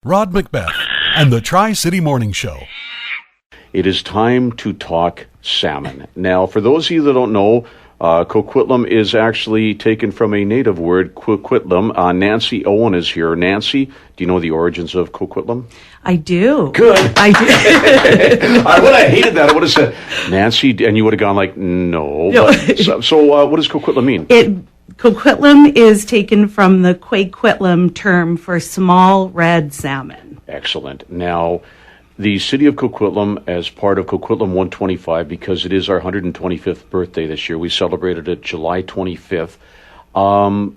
Rod MacBeth and the Tri-City Morning Show. It is time to talk salmon. Now, for those of you that don't know, Coquitlam is actually taken from a native word, Coquitlam. Nancy Owens is here. Nancy, do you know the origins of Coquitlam? I do. Good. I do. I would have hated that. I would have said, Nancy, and you would have gone like, no. So what does Coquitlam mean? Coquitlam is taken from the Coquitlam term for small red salmon. Excellent. Now, the City of Coquitlam, as part of Coquitlam 125, because it is our 125th birthday this year, we celebrated it July 25th.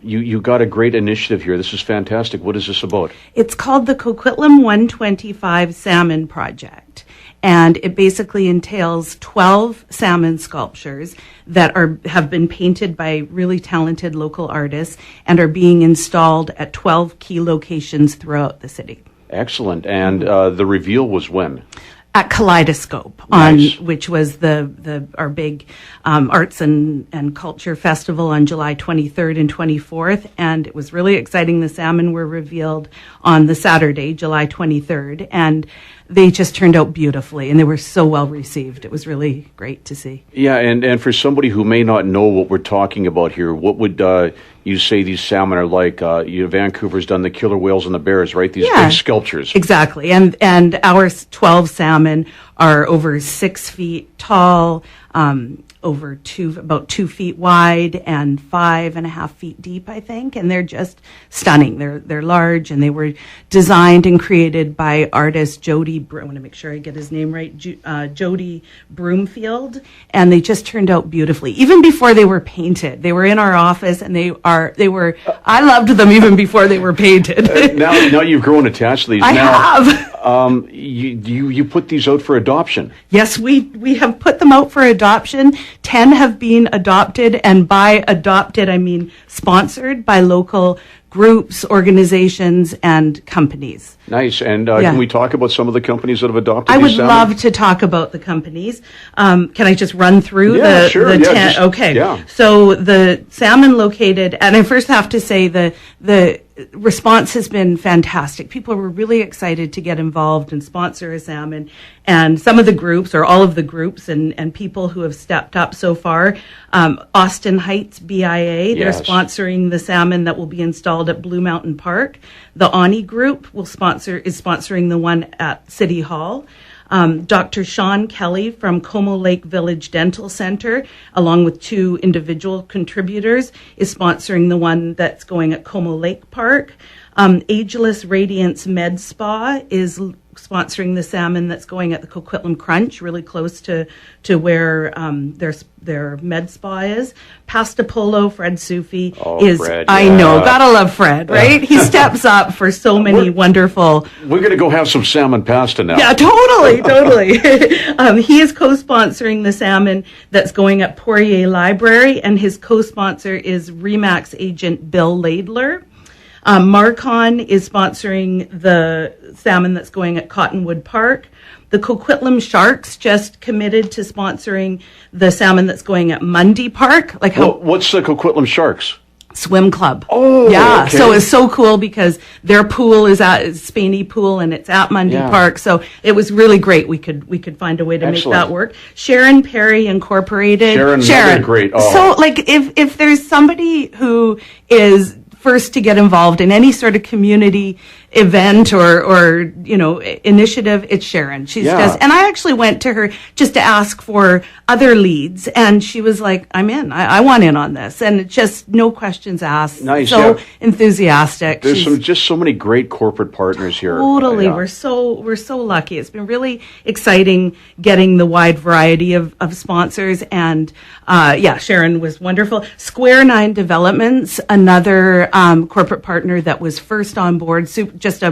You got a great initiative here. This is fantastic. What is this about? It's called the Coquitlam 125 Salmon Project. And it basically entails 12 salmon sculptures that have been painted by really talented local artists and are being installed at 12 key locations throughout the city. Excellent. And the reveal was when? At Kaleidoscope, Nice. Which was our big arts and culture festival on July 23rd and 24th, and it was really exciting. The salmon were revealed on the Saturday, July 23rd, and they just turned out beautifully, and they were so well received. It was really great to see. Yeah, and for somebody who may not know what we're talking about here, what would you say these salmon are like? Vancouver's done the killer whales and the bears, right? These big sculptures. Exactly, and our 12 salmon are over 6 feet tall, about 2 feet wide and 5.5 feet deep, I think, and they're just stunning. They're large, and they were designed and created by artist Jody. I want to make sure I get his name right. Jody Broomfield, and they just turned out beautifully. Even before they were painted, they were in our office, and they were. I loved them even before they were painted. Now you've grown attached to these. I have. You put these out for adoption. Yes, we have put them out for adoption. 10 have been adopted, and by adopted, I mean sponsored by local groups, organizations, and companies. Nice. And can we talk about some of the companies that have adopted I these would salmon? love to talk about the companies. Can I just run through the sure. 10? Okay. Yeah. So the salmon located, and I first have to say the response has been fantastic. People were really excited to get involved and sponsor a salmon. And some of the groups, or all of the groups, and people who have stepped up so far, Austin Heights BIA, they're sponsoring the salmon that will be installed at Blue Mountain Park. The Ani Group is sponsoring the one at City Hall. Dr. Sean Kelly from Como Lake Village Dental Center, along with 2 individual contributors, is sponsoring the one that's going at Como Lake Park. Ageless Radiance Med Spa is sponsoring the salmon that's going at the Coquitlam Crunch, really close to where their med spa is. Pastapolo, Fred Sufi is, Fred, I know, gotta love Fred, right? He steps up for so many wonderful. We're going to go have some salmon pasta now. Yeah, totally. He is co-sponsoring the salmon that's going at Poirier Library, and his co-sponsor is Remax agent Bill Laidler. Marcon is sponsoring the salmon that's going at Cottonwood Park. The Coquitlam Sharks just committed to sponsoring the salmon that's going at Mundy Park. What's the Coquitlam Sharks? Swim club. Oh, yeah. Okay. So it's so cool because their pool is at Spaney Pool, and it's at Mundy Park. So it was really great. We could find a way to make that work. Sharon Perry Incorporated. Sharon, great. Oh. So if there's somebody who is first to get involved in any sort of community event or initiative, it's Sharon. She does, and I actually went to her just to ask for other leads, and she was like, "I'm in. I want in on this," and just no questions asked. Nice, so enthusiastic. There's just so many great corporate partners here. Totally, we're so lucky. It's been really exciting getting the wide variety of sponsors, and Sharon was wonderful. Square 9 Developments, another corporate partner that was first on board. Just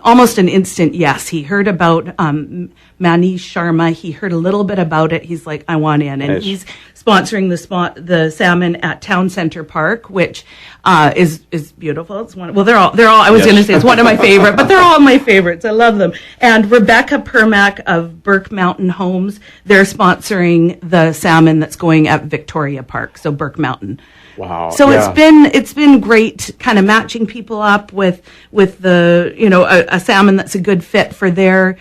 almost an instant yes. He heard about Manish Sharma. He heard a little bit about it. He's like, I want in, and he's sponsoring the salmon at Town Center Park, which is beautiful. It's one. Well, they're all. I was going to say it's one of my favorite, but they're all my favorites. I love them. And Rebecca Permack of Burke Mountain Homes, they're sponsoring the salmon that's going at Victoria Park. So Burke Mountain. Wow. So yeah. it's been great, kind of matching people up with the a salmon that's a good fit for their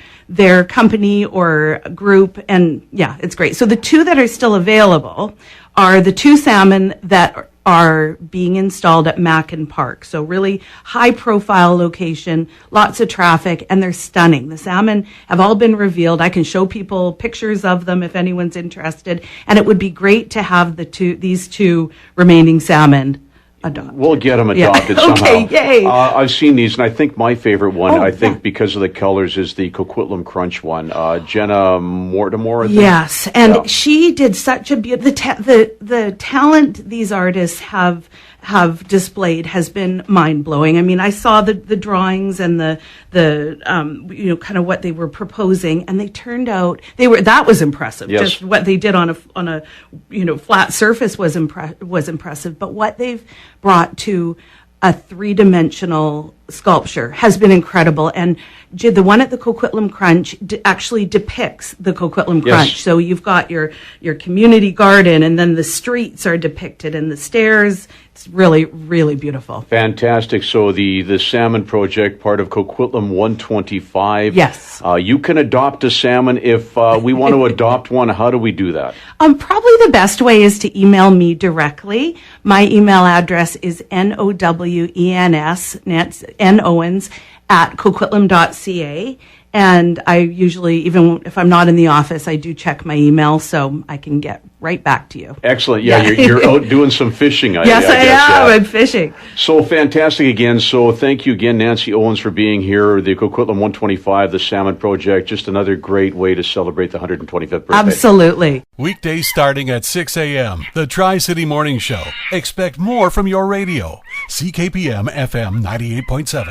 company or group, and yeah, it's great. So the two that are still available are the two salmon that are being installed at Mackin Park. So really high profile location, lots of traffic, and they're stunning. The salmon have all been revealed. I can show people pictures of them if anyone's interested, and it would be great to have these two remaining salmon adopted. We'll get them adopted yeah. somehow. Okay, yay. I've seen these, and I think my favorite one, I think yeah. because of the colors, is the Coquitlam Crunch one. Jenna Mortimer, I think. Yes, and she did such a the talent these artists have displayed has been mind blowing. I mean, I saw the drawings and the kind of what they were proposing, and they turned out that was impressive. Yes. Just what they did on a flat surface was impressive, but what they've brought to a three-dimensional sculpture has been incredible. And the one at the Coquitlam Crunch actually depicts the Coquitlam Crunch. Yes. So you've got your community garden, and then the streets are depicted, and the stairs. It's really, really beautiful. Fantastic. So the Salmon Project, part of Coquitlam 125. Yes. You can adopt a salmon. If we want to adopt one, how do we do that? Probably the best way is to email me directly. My email address is Owens at coquitlam.ca. And I usually, even if I'm not in the office, I do check my email so I can get right back to you. Excellent. Yeah, you're out doing some fishing. Yes, I guess, am. yeah. I'm fishing. So fantastic again. So thank you again, Nancy Owens, for being here. The Coquitlam 125, the Salmon Project, just another great way to celebrate the 125th birthday. Absolutely. Weekdays starting at 6 a.m. The Tri-City Morning Show. Expect more from your radio. CKPM FM 98.7.